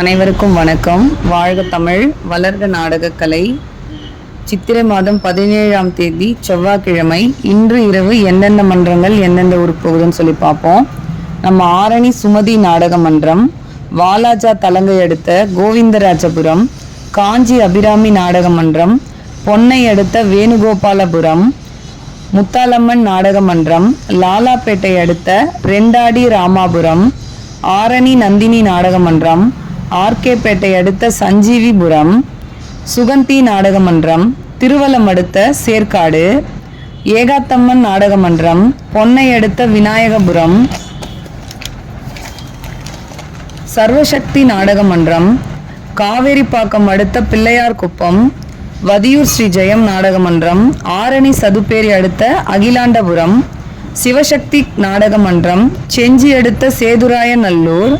அனைவருக்கும் வணக்கம். வாழ்க தமிழ், வளர்க நாடகக்கலை. சித்திரை மாதம் 17ஆம் தேதி செவ்வாய்க்கிழமை. இன்று இரவு எந்தெந்த மன்றங்கள் எந்தெந்த உருப்போகுதுன்னு சொல்லி பார்ப்போம். நம்ம ஆரணி சுமதி நாடக மன்றம், வாலாஜா தலங்கை அடுத்த கோவிந்தராஜபுரம், காஞ்சி அபிராமி நாடக மன்றம், பொன்னை அடுத்த வேணுகோபாலபுரம், முத்தாலம்மன் நாடக மன்றம், லாலாப்பேட்டை அடுத்த ரெண்டாடி ராமாபுரம், ஆரணி நந்தினி நாடக மன்றம், ஆர்கேபேட்டை அடுத்த சஞ்சீவிபுரம், சுகந்தி நாடக மன்றம், திருவலம் அடுத்த சேர்க்காடு, ஏகாத்தம்மன் நாடக மன்றம், பொன்னை அடுத்த விநாயகபுரம், சர்வசக்தி நாடக மன்றம், காவேரிப்பாக்கம் அடுத்த பிள்ளையார் குப்பம், வதியூர் ஸ்ரீ ஜெயம் நாடக மன்றம், ஆரணி சதுப்பேரி அடுத்த அகிலாண்டபுரம், சிவசக்தி நாடக மன்றம், செஞ்சி அடுத்த சேதுராயநல்லூர்,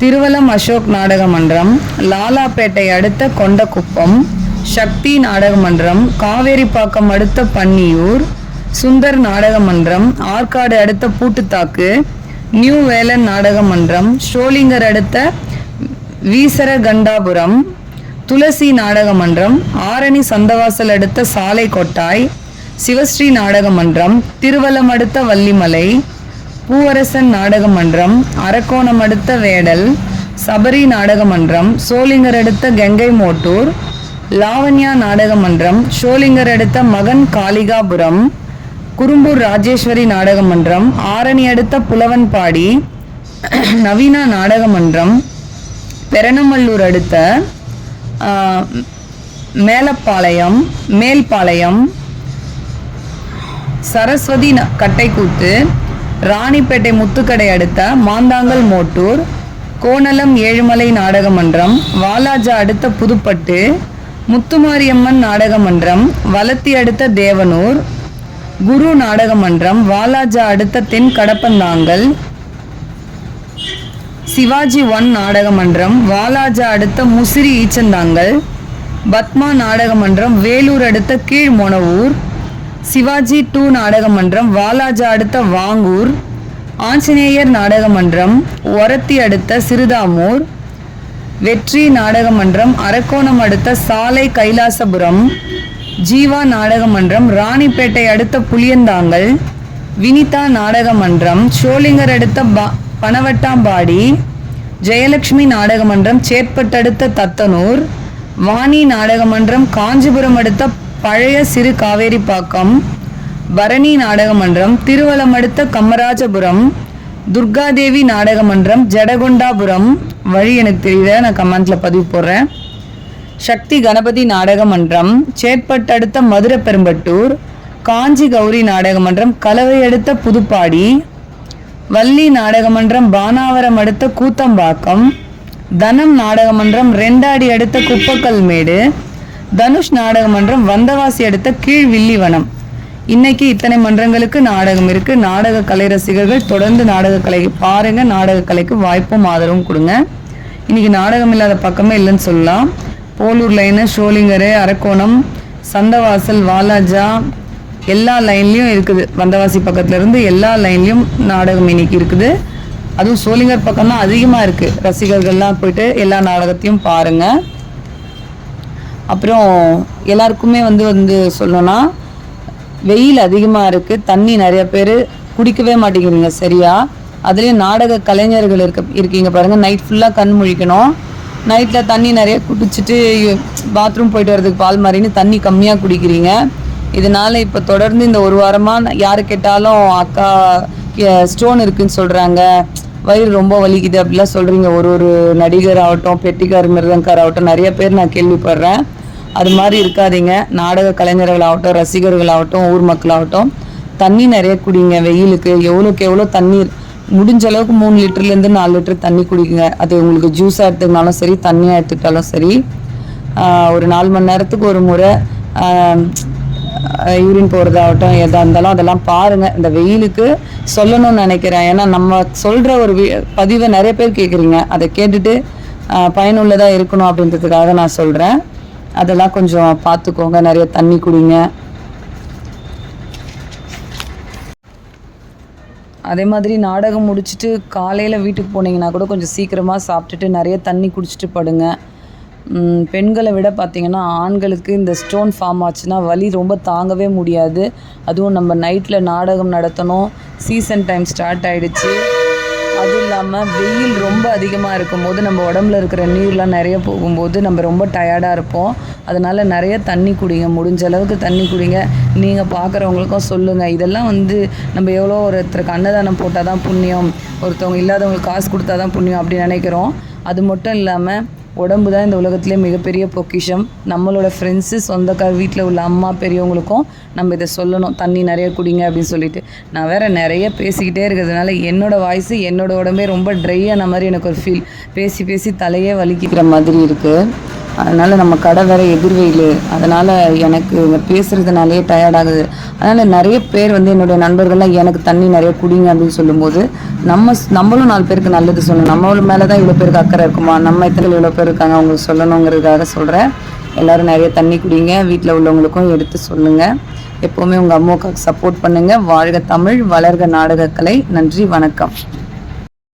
திருவலம் அசோக் நாடக மன்றம், லாலாப்பேட்டை அடுத்த கொண்டகுப்பம், சக்தி நாடக மன்றம், காவேரிப்பாக்கம் அடுத்த பன்னியூர், சுந்தர் நாடக மன்றம், ஆற்காடு அடுத்த பூட்டுத்தாக்கு, நியூ வேலன் நாடக மன்றம், ஷோலிங்கர் அடுத்த வீசரகண்டாபுரம், துளசி நாடக மன்றம், ஆரணி சந்தவாசல் அடுத்த சாலை கொட்டாய், சிவஸ்ரீ நாடக மன்றம், திருவலம் அடுத்த வள்ளிமலை, பூவரசன் நாடக மன்றம், அரக்கோணம் அடுத்த வேடல், சபரி நாடக மன்றம், சோளிங்கர் அடுத்த கங்கை மோட்டூர், லாவண்யா நாடக மன்றம், ஷோலிங்கர் அடுத்த மகன் காளிகாபுரம், குறும்பூர் ராஜேஸ்வரி நாடக மன்றம், ஆரணி அடுத்த புலவன்பாடி, நவீனா நாடக மன்றம், பெரணமல்லூர் அடுத்த மேல்பாளையம், சரஸ்வதி கட்டைக்கூத்து, ராணிப்பேட்டை முத்துக்கடை அடுத்த மாந்தாங்கல் மோட்டூர், கோணலம் ஏழுமலை நாடக மன்றம், வாலாஜா அடுத்த புதுப்பட்டு, முத்துமாரியம்மன் நாடக மன்றம், வலத்தி அடுத்த தேவனூர், குரு நாடக மன்றம், வாலாஜா அடுத்த தென் கடப்பந்தாங்கல், சிவாஜி 1 நாடக மன்றம், வாலாஜா அடுத்த முசிறி ஈச்சந்தாங்கல், பத்மா நாடக மன்றம், வேலூர் அடுத்த கீழ் மொனவூர், சிவாஜி 2 நாடக மன்றம், வாலாஜா அடுத்த வாங்கூர், ஆஞ்சநேயர் நாடக மன்றம், ஒரத்தி அடுத்த சிறுதாமூர், வெற்றி நாடக மன்றம், அரக்கோணம் அடுத்த சாலை கைலாசபுரம், ஜீவா நாடக மன்றம், ராணிப்பேட்டை அடுத்த புளியந்தாங்கல், வினிதா நாடக மன்றம், ஷோலிங்கர் அடுத்த பனவட்டாம்பாடி, ஜெயலட்சுமி நாடக மன்றம், சேட்பட்டடுத்த தத்தனூர், வாணி நாடக மன்றம், காஞ்சிபுரம் அடுத்த பழைய சிறு காவேரிப்பாக்கம், பரணி நாடக மன்றம், திருவலம் அடுத்த கம்மராஜபுரம், துர்காதேவி நாடக மன்றம், ஜடகொண்டாபுரம், வழி எனக்கு தெரியல, நான் கமெண்ட்ல பதிவு போடுறேன், சக்தி கணபதி நாடக மன்றம், சேட்பட்டு அடுத்த மதுரை பெரும்பட்டூர், காஞ்சி கௌரி நாடக மன்றம், கலவை அடுத்த புதுப்பாடி, வள்ளி நாடக மன்றம், பானாவரம் அடுத்த கூத்தம்பாக்கம், தனம் நாடக மன்றம், ரெண்டாடி அடுத்த குப்பக்கல்மேடு, தனுஷ் நாடக மன்றம், வந்தவாசி அடுத்த கீழ் வில்லிவனம். இன்னைக்கு இத்தனை மன்றங்களுக்கு நாடகம் இருக்கு. நாடக கலை ரசிகர்கள் தொடர்ந்து நாடக கலை பாருங்க. நாடக கலைக்கு வாய்ப்பும் ஆதரவும் கொடுங்க. இன்னைக்கு நாடகம் இல்லாத பக்கமே இல்லைன்னு சொல்லலாம். போலூர் லைனு, ஷோலிங்கரு, அரக்கோணம், சந்தவாசல், வாலாஜா எல்லா லைன்லையும் இருக்குது. வந்தவாசி பக்கத்துல இருந்து எல்லா லைன்லையும் நாடகம் இன்னைக்கு இருக்குது. அதுவும் ஷோலிங்கர் பக்கம் தான் அதிகமாக இருக்கு. ரசிகர்கள்லாம் போயிட்டு எல்லா நாடகத்தையும் பாருங்க. அப்புறம் எல்லாருக்குமே வந்து சொல்லணும்னா, வெயில் அதிகமாக இருக்குது. தண்ணி நிறைய பேர் குடிக்கவே மாட்டேங்கிறீங்க சரியா. அதுலேயும் நாடக கலைஞர்கள் இருக்கீங்க பாருங்கள். நைட் ஃபுல்லாக கண் முழிக்கணும். நைட்டில் தண்ணி நிறைய குடிச்சிட்டு பாத்ரூம் போயிட்டு வரதுக்கு பால் மாதிரின்னு தண்ணி கம்மியாக குடிக்கிறீங்க. இதனால் இப்போ தொடர்ந்து இந்த ஒரு வாரமாக யார் கேட்டாலும் அக்கா ஸ்டோன் இருக்குதுன்னு சொல்கிறாங்க, வயிறு ரொம்ப வலிக்குது அப்படிலாம் சொல்கிறீங்க. ஒரு நடிகர் ஆகட்டும், பெட்டிக்கார், மிருதங்கார் ஆகட்டும், நிறைய பேர் நான் கேள்விப்படுறேன். அது மாதிரி இருக்காதீங்க. நாடக கலைஞர்களாகட்டும், ரசிகர்களாகட்டும், ஊர் மக்களாகட்டும், தண்ணி நிறைய குடிங்க. வெயிலுக்கு எவ்வளோக்கு எவ்வளோ தண்ணீர் முடிஞ்ச அளவுக்கு 3 லிட்டர்லேருந்து 4 லிட்டர் தண்ணி குடிக்குங்க. அது உங்களுக்கு ஜூஸாக எடுத்துக்கினாலும் சரி, தண்ணியாக எடுத்துக்கிட்டாலும் சரி. ஒரு 4 மணி நேரத்துக்கு ஒரு முறை யூரின் போகிறதாகட்டும், எதாக இருந்தாலும் அதெல்லாம் பாருங்கள். இந்த வெயிலுக்கு சொல்லணும்னு நினைக்கிறேன். ஏன்னா நம்ம சொல்கிற ஒரு பதிவை நிறைய பேர் கேட்குறீங்க. அதை கேட்டுட்டு பயனுள்ளதாக இருக்கணும் அப்படின்றதுக்காக நான் சொல்கிறேன். அதெல்லாம் கொஞ்சம் பார்த்துக்கோங்க. நிறைய தண்ணி குடிங்க. அதே மாதிரி நாடகம் முடிச்சுட்டு காலையில் வீட்டுக்கு போனீங்கன்னா கூட கொஞ்சம் சீக்கிரமாக சாப்பிட்டுட்டு நிறைய தண்ணி குடிச்சிட்டு படுங்க. பெண்களை விட பார்த்திங்கன்னா ஆண்களுக்கு இந்த ஸ்டோன் ஃபார்ம் ஆச்சுன்னா வலி ரொம்ப தாங்கவே முடியாது. அதுவும் நம்ம நைட்டில் நாடகம் நடத்தணும், சீசன் டைம் ஸ்டார்ட் ஆகிடுச்சு. அதுவும் இல்லாமல் வெயில் ரொம்ப அதிகமாக இருக்கும்போது நம்ம உடம்புல இருக்கிற நீர்லாம் நிறைய போகும்போது நம்ம ரொம்ப டயர்டாக இருப்போம். அதனால் நிறைய தண்ணி குடிங்க, முடிஞ்ச அளவுக்கு தண்ணி குடிங்க. நீங்கள் பார்க்குறவங்களுக்கும் சொல்லுங்கள், இதெல்லாம் நம்ம எவ்வளோ ஒருத்தருக்கு அன்னதானம் போட்டால் தான் புண்ணியம், ஒருத்தவங்க இல்லாதவங்களுக்கு காசு கொடுத்தா தான் புண்ணியம் அப்படி நினைக்கிறோம். அது மட்டும் இல்லாமல் உடம்பு தான் இந்த உலகத்திலே மிகப்பெரிய பொக்கிஷம். நம்மளோட ஃப்ரெண்ட்ஸு, சொந்தக்கார், வீட்டில் உள்ள அம்மா பெரியவங்களுக்கும் நம்ம இதை சொல்லணும், தண்ணி நிறைய குடிங்க அப்படின்னு சொல்லிட்டு. நான் வேறு நிறைய பேசிக்கிட்டே இருக்கிறதுனால என்னோடய வாய்ஸு என்னோடய உடம்பே ரொம்ப ட்ரை ஆன மாதிரி எனக்கு ஒரு ஃபீல். பேசி பேசி தலையே வலிக்கிற மாதிரி இருக்குது. அதனால் நம்ம கடை வேறு எதிர்வெயில், அதனால் எனக்கு பேசுகிறதுனாலே டயர்டாகுது. அதனால் நிறைய பேர் என்னுடைய நண்பர்கள்லாம் எனக்கு தண்ணி நிறைய குடிங்க அப்படின்னு சொல்லும்போது நம்மளும் 4 பேருக்கு நல்லது சொல்லணும். நம்ம மேலே தான் இவ்வளோ பேருக்கு அக்கறை இருக்குமா, நம்ம எத்தனை இவ்வளோ பேர் இருக்காங்க அவங்களுக்கு சொல்லணுங்கிறதுக்காக சொல்கிறேன். எல்லோரும் நிறைய தண்ணி குடிங்க, வீட்டில் உள்ளவங்களுக்கும் எடுத்து சொல்லுங்கள். எப்போவுமே உங்கள் அம்மாவுக்கு சப்போர்ட் பண்ணுங்கள். வாழ்க தமிழ், வளர்க நாடகக்கலை. நன்றி, வணக்கம்.